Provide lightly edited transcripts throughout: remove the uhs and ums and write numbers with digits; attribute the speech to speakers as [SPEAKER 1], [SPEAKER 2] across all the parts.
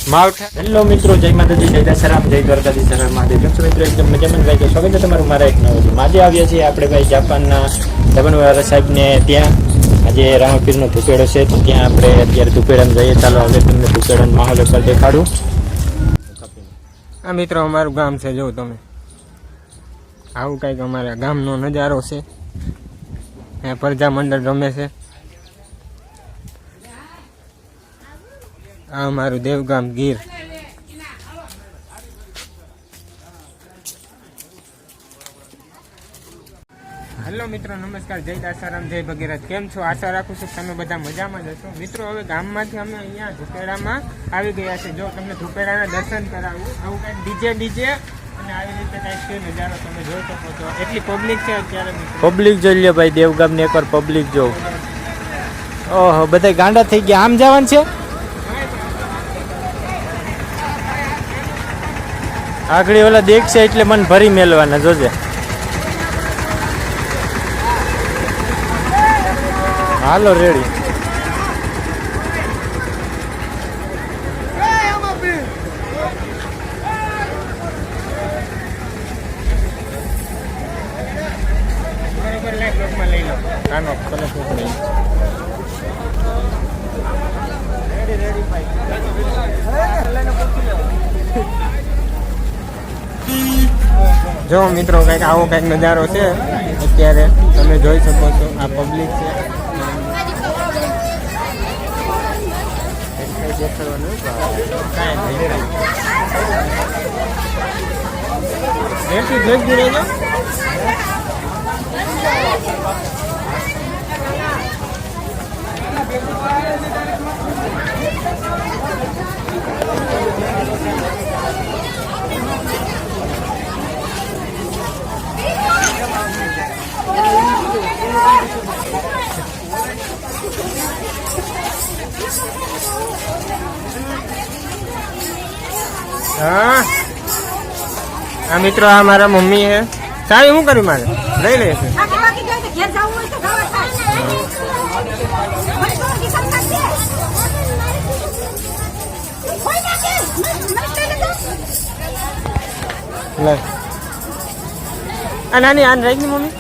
[SPEAKER 1] માવઠા. Hello મિત્રો, જય માતાજી, જય દશરામ, જય દ્વારકાધીશ, હર હર મહાદેવ. કેમ છો મિત્રો? એકદમ મજામાં ભાઈ. તો સ્વાગત છે તમારું મારા એક નવો વિડીયોમાં. આજે આવ્યા છીએ આપણે ભાઈ જાપાનના જમણવાર સાહેબને ત્યાં. આજે રામપીરનો ધુપેડો છે, તો ત્યાં આપણે અત્યારે ધુપેડામાં જઈએ. ચાલો હવે તમને ધુપેડાનો માહોલ પર દેખાડું.
[SPEAKER 2] આ મિત્રો અમારું ગામ છે, જો તમે આવું કંઈક અમારા ગામનો નજારો છે. પ્રજા મંડળ રમે છે. આ અમારું દેવગામ ગીર. હેલો મિત્રો, નમસ્કાર, જય દાસારામ, જય ભગીરથ. કેમ છો? આશા રાખું છું તમે બધા મજામાં જ હશો. મિત્રો, હવે ગામમાંથી અમે અહીંયા ધુપેડામાં આવી ગયા છે. જો તમને ધુપેડાના દર્શન કરાવું, આવું કંઈક ડીજે અને આવી રીતે કંઈક છે નજારો તમે જોઈ શકો છો. એટલી પબ્લિક છે અત્યારે.
[SPEAKER 1] પબ્લિક જોઈ લે ભાઈ, દેવગામની એકવાર પબ્લિક જોઉં. ઓહો, બધા ગાંડા થઈ ગયા. આમ જવાનું છે, આગળ ઓલા દેખશે એટલે મન ભરી મેલવાના. જોજે, હાલો રેડી.
[SPEAKER 2] બરોબર, લેપટોપમાં લઈ લો. કાનો કલર લઈ રેડી ભાઈ. જો મિત્રો, કંઈક આવો કંઈક નજારો છે અત્યારે તમે જોઈ શકો છો. આ પબ્લિક છે. હા, આ મિત્રો, આ મારા મમ્મી હે. સાહેબ શું કર્યું? મારે લઈ લે છે. આ નાની આન રહી ગઈ મમ્મી.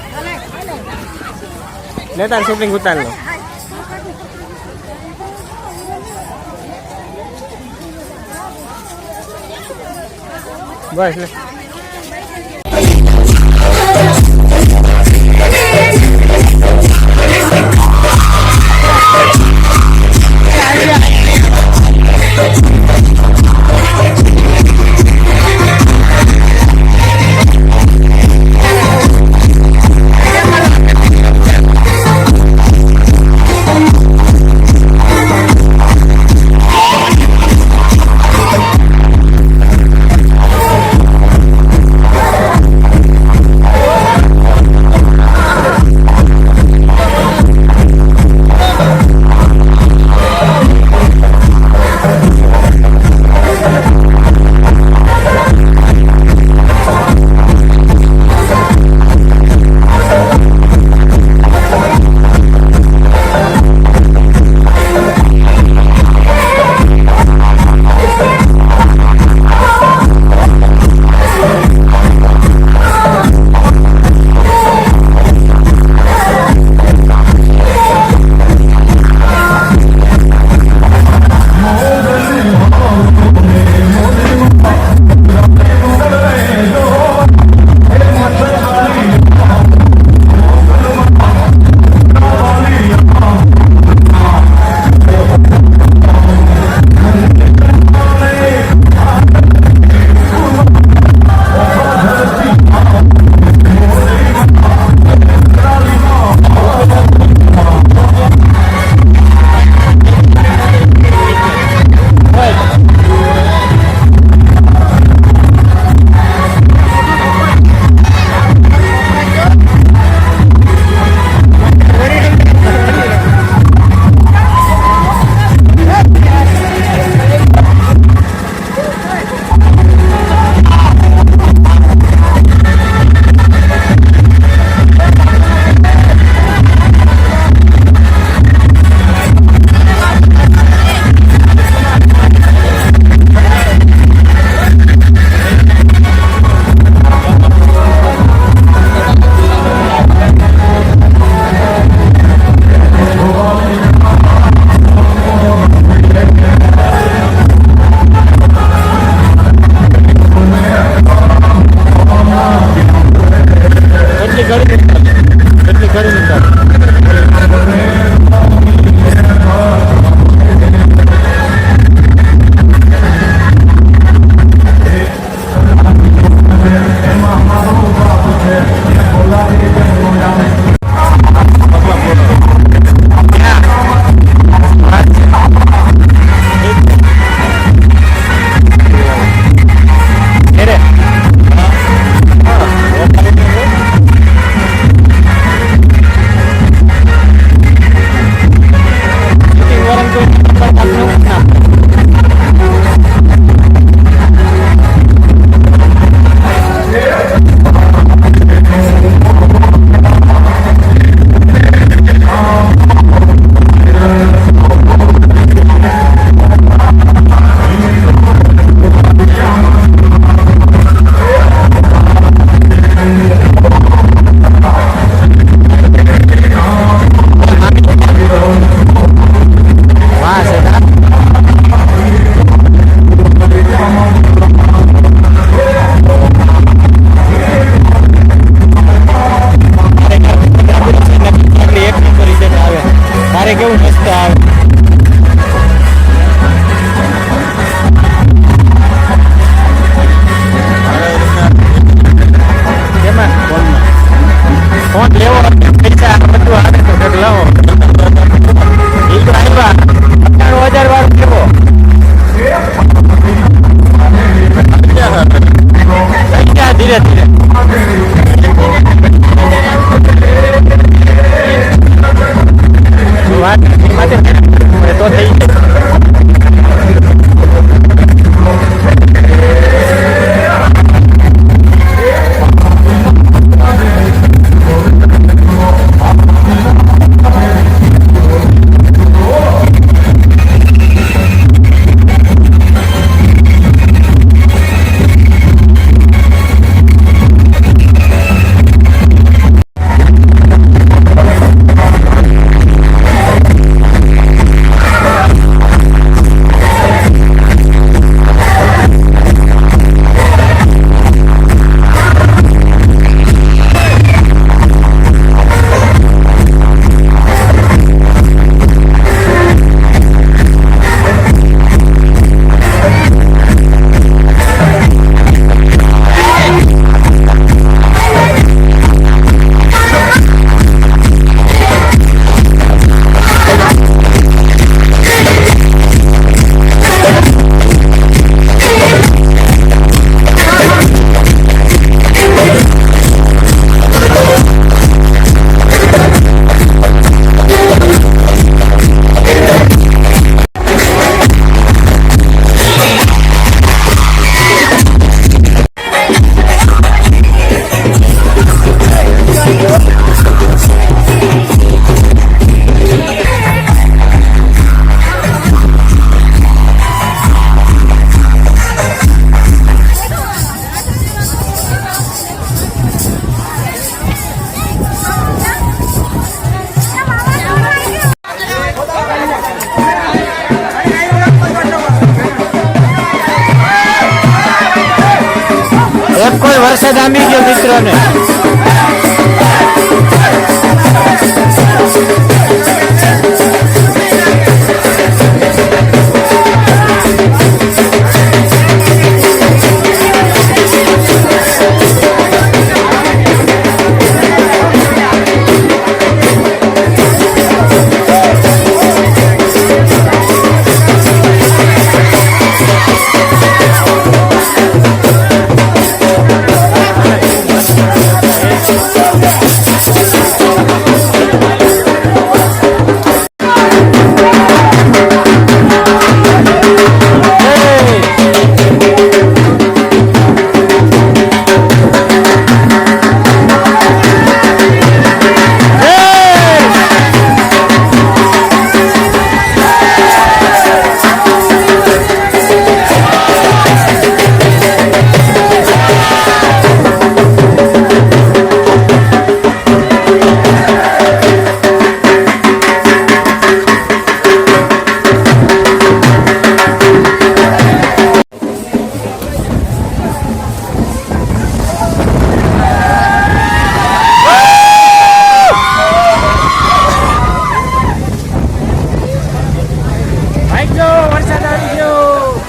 [SPEAKER 2] લે તાર શૂટિંગ ઉતાર લો. બસ લે.
[SPEAKER 1] કોઈ વરસાદ આંબી ગયો મિત્રોને. વરસાદ આવી ગયો.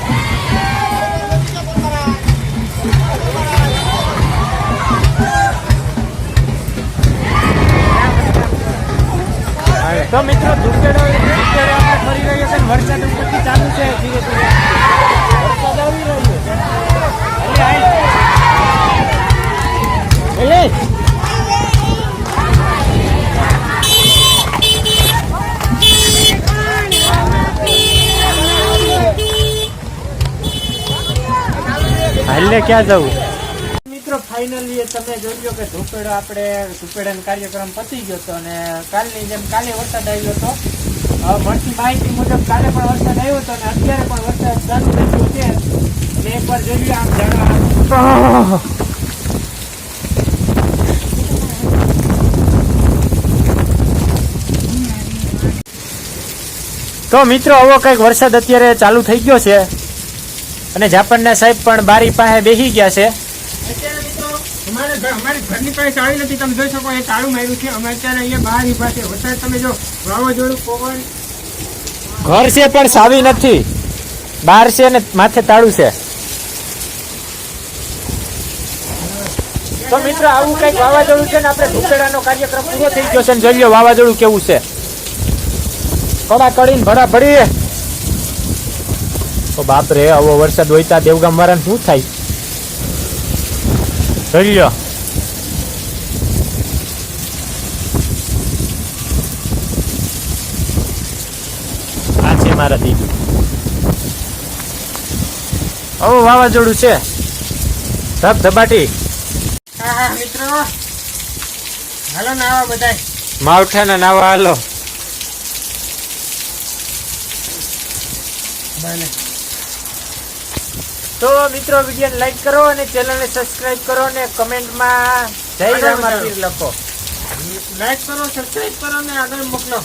[SPEAKER 1] તો મિત્રો ધુકેડો આપણે ફરી રહ્યો છે. વરસાદ ઉપરથી ચાલુ છે. ધીરે ધીરે વરસાદ આવી રહ્યો છે. હાલે ક્યાં જવું મિત્રો? ફાઇનલી તમે જોયો કે ધુપેડાનો કાર્યક્રમ પતી ગયો હતો અને કાલની જેમ કાલે વરસાદ આવ્યો હતો. મળતી માહિતી મુજબ કાલે પણ વરસાદ આવ્યો હતો અને અત્યારે પણ વરસાદ ચાલુ થઈ ગયો છે. અને એકવાર જોઈએ આમ જાણવા. તો મિત્રો આવો કઈક વરસાદ અત્યારે ચાલુ થઈ ગયો છે અને જાપાનના સાહેબ પણ બારી પાસે બેસી ગયા છે.
[SPEAKER 2] અમારી ઘરની પાસે આવી નથી. તમે જોઈ શકો એ તાળું માર્યું છે. અમે અત્યારે અહીંયા બારી પાસે વરસાદ તમે જો વાવાઝોડું પવન
[SPEAKER 1] ઘર છે પણ સાવી નથી. બહાર છે ને માથે તાળું છે. તો મિત્રો આવું કઈક વાવાઝોડું છે ને આપણે ધુકેડાનો કાર્યક્રમ પૂરો થઈ ગયો છે. જોઈ લો વાવાઝોડું કેવું છે. કડા કડીને ભડા ભડી. ઓ બાપ રે, આવો વરસાદ હોય તા દેવગામ વાળાને શું થાય? જોઈ લો. આ છે મારા દીદી. આવું વાવાઝોડું છે. ધબ ધબાટી.
[SPEAKER 2] હા મિત્રો હાલો નાવા બધાય.
[SPEAKER 1] માવઠાના નાવા હાલો. તો મિત્રો વિડીયોને લાઈક કરો અને ચેનલને સબસ્ક્રાઇબ કરો અને કમેન્ટમાં જય રામાપીર લખો.
[SPEAKER 2] લાઈક કરો, સબસ્ક્રાઇબ કરો અને આગળ મોકલો.